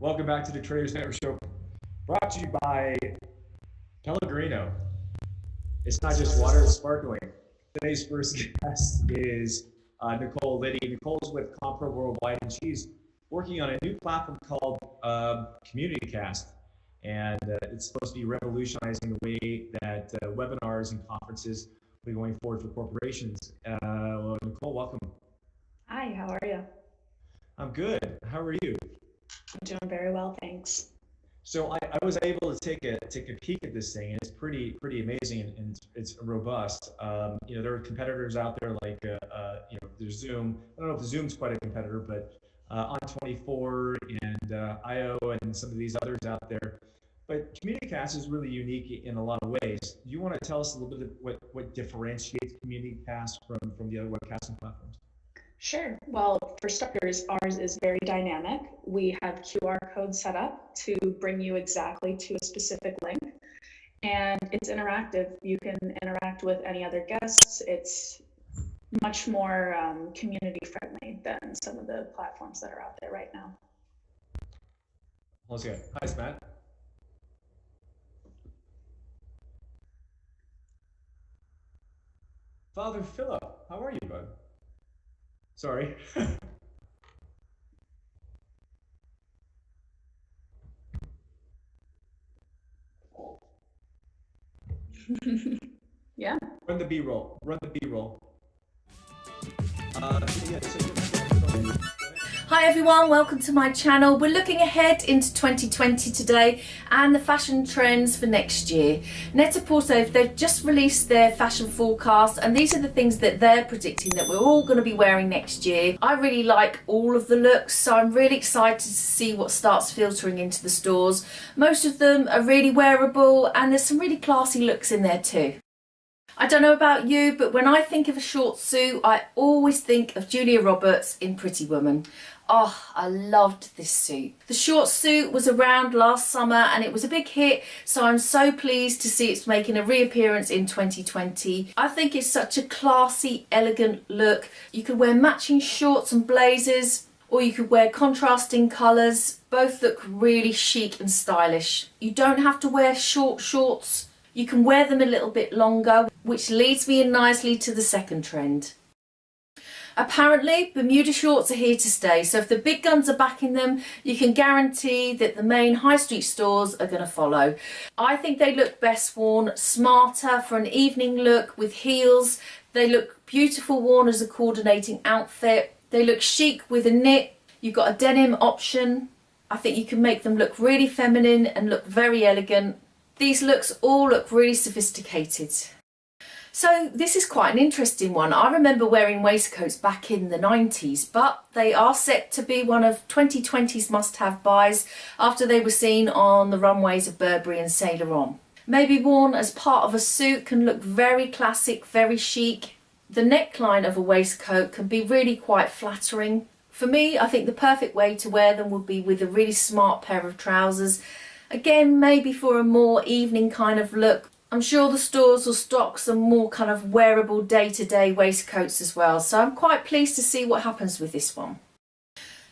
Welcome back to the Traders Network Show, brought to you by Pellegrino. It's not just water, it's sparkling. Today's first guest is Nicole Liddy. Nicole's with Compro Worldwide, and she's working on a new platform called CommunityCast. And it's supposed to be revolutionizing the way that webinars and conferences will be going forward for corporations. Well, Nicole, welcome. Hi, how are you? I'm good. How are you? I'm doing very well, thanks. So I was able to take a peek at this thing, and it's pretty amazing, and it's robust. There are competitors out there like there's Zoom. I don't know if Zoom's quite a competitor, but On24 and IO and some of these others out there. But CommunityCast is really unique in a lot of ways. Do you want to tell us a little bit of what differentiates CommunityCast from the other webcasting platforms? Sure. Well, for starters, ours is very dynamic. We have QR codes set up to bring you exactly to a specific link, and it's interactive. You can interact with any other guests. It's much more community friendly than some of the platforms that are out there right now. Let's go. Hi, Matt. Father Philip, how are you, bud? Sorry. Yeah. Run the B-roll. Run the B-roll. Hi everyone, welcome to my channel. We're looking ahead into 2020 today and the fashion trends for next year. Net-a-Porter, they've just released their fashion forecast, and these are the things that they're predicting that we're all going to be wearing next year. I really like all of the looks, so I'm really excited to see what starts filtering into the stores. Most of them are really wearable, and there's some really classy looks in there too. I don't know about you, but when I think of a short suit, I always think of Julia Roberts in Pretty Woman. Oh, I loved this suit. The short suit was around last summer and it was a big hit, so I'm so pleased to see it's making a reappearance in 2020. I think it's such a classy, elegant look. You could wear matching shorts and blazers, or you could wear contrasting colours. Both look really chic and stylish. You don't have to wear short shorts. You can wear them a little bit longer, which leads me in nicely to the second trend. Apparently, Bermuda shorts are here to stay, so if the big guns are backing them, you can guarantee that the main high street stores are going to follow. I think they look best worn smarter for an evening look with heels. They look beautiful worn as a coordinating outfit. They look chic with a knit. You've got a denim option. I think you can make them look really feminine and look very elegant. These looks all look really sophisticated. So this is quite an interesting one. I remember wearing waistcoats back in the 90s, but they are set to be one of 2020's must-have buys after they were seen on the runways of Burberry and Saint Laurent. Maybe worn as part of a suit can look very classic, very chic. The neckline of a waistcoat can be really quite flattering. For me, I think the perfect way to wear them would be with a really smart pair of trousers. Again, maybe for a more evening kind of look. I'm sure the stores will stock some more kind of wearable day-to-day waistcoats as well, so I'm quite pleased to see what happens with this one.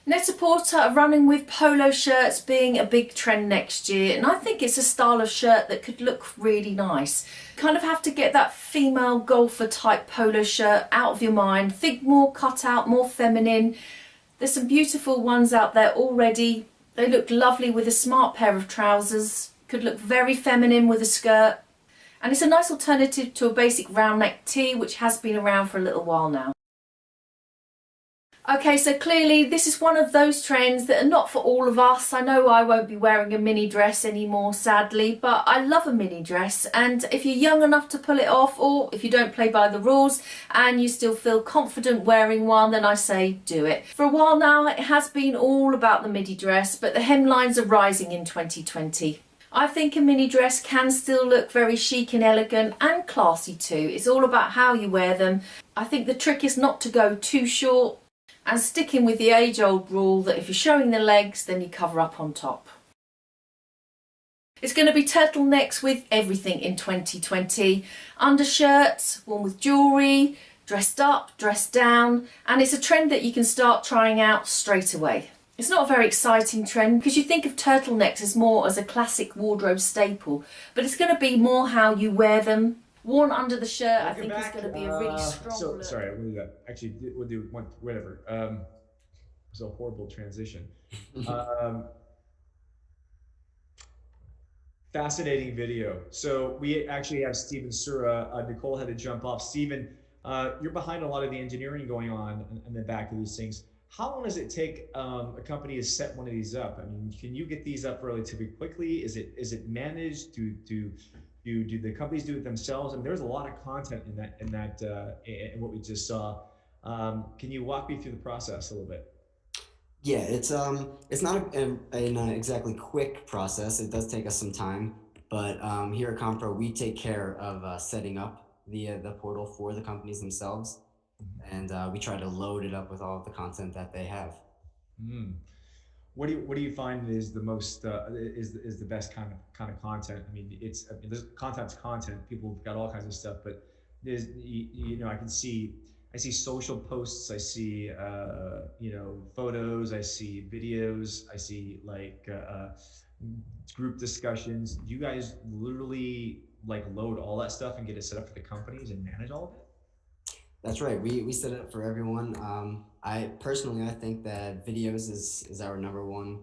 Net-a-Porter are running with polo shirts being a big trend next year, and I think it's a style of shirt that could look really nice. Kind of have to get that female golfer type polo shirt out of your mind. Think more cut out, more feminine. There's some beautiful ones out there already. They look lovely with a smart pair of trousers. Could look very feminine with a skirt. And it's a nice alternative to a basic round neck tee, which has been around for a little while now. Okay, so clearly this is one of those trends that are not for all of us. I know I won't be wearing a mini dress anymore, sadly, but I love a mini dress. And if you're young enough to pull it off, or if you don't play by the rules and you still feel confident wearing one, then I say do it. For a while now, it has been all about the midi dress, but the hemlines are rising in 2020. I think a mini dress can still look very chic and elegant and classy too. It's all about how you wear them. I think the trick is not to go too short and sticking with the age-old rule that if you're showing the legs, then you cover up on top. It's going to be turtlenecks with everything in 2020. Undershirts, worn with jewellery, dressed up, dressed down, and it's a trend that you can start trying out straight away. It's not a very exciting trend because you think of turtlenecks as more as a classic wardrobe staple, but it's going to be more how you wear them. Worn under the shirt, I think is going to be a really strong look. Sorry, we'll do that. Actually, we'll do one, whatever. It was a horrible transition. Um, Fascinating video. So we actually have Steven Sura. Nicole had to jump off. Steven, you're behind a lot of the engineering going on in the back of these things. How long does it take a company to set one of these up? I mean, can you get these up relatively quickly? Is it managed? Do the companies do it themselves? I mean, there's a lot of content in what we just saw. Can you walk me through the process a little bit? Yeah, it's not an exactly quick process. It does take us some time, but here at Compro, we take care of setting up the portal for the companies themselves, and we try to load it up with all of the content that they have. Mm. What do you find is the most is the best kind of content? I mean, there's content's content. People have got all kinds of stuff, but there's I see social posts, I see photos, I see videos, I see group discussions. Do you guys literally like load all that stuff and get it set up for the companies and manage all of it? That's right. We set it up for everyone. I personally, I think that videos is our number one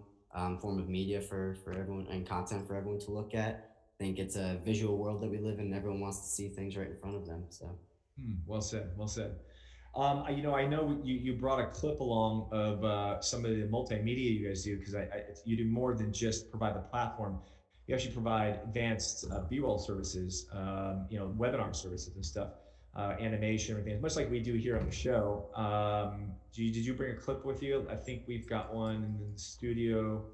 form of media for everyone and content for everyone to look at. I think it's a visual world that we live in, and everyone wants to see things right in front of them. So. Well said. Well said. I know you brought a clip along of some of the multimedia you guys do because you do more than just provide the platform. You actually provide advanced B-roll services, webinar services and stuff, animation, everything, much like we do here on the show. Did you bring a clip with you? I think we've got one in the studio.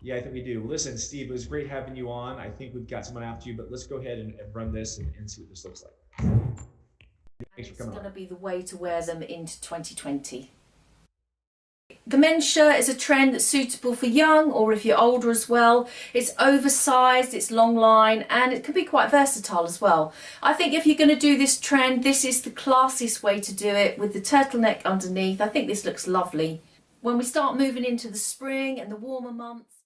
Yeah, I think we do. Listen, Steve, it was great having you on. I think we've got someone after you, but let's go ahead and run this and see what this looks like. It's going to be the way to wear them into 2020. The men's shirt is a trend that's suitable for young or if you're older as well. It's oversized, it's long line, and it can be quite versatile as well. I think if you're going to do this trend, this is the classiest way to do it with the turtleneck underneath. I think this looks lovely. When we start moving into the spring and the warmer months,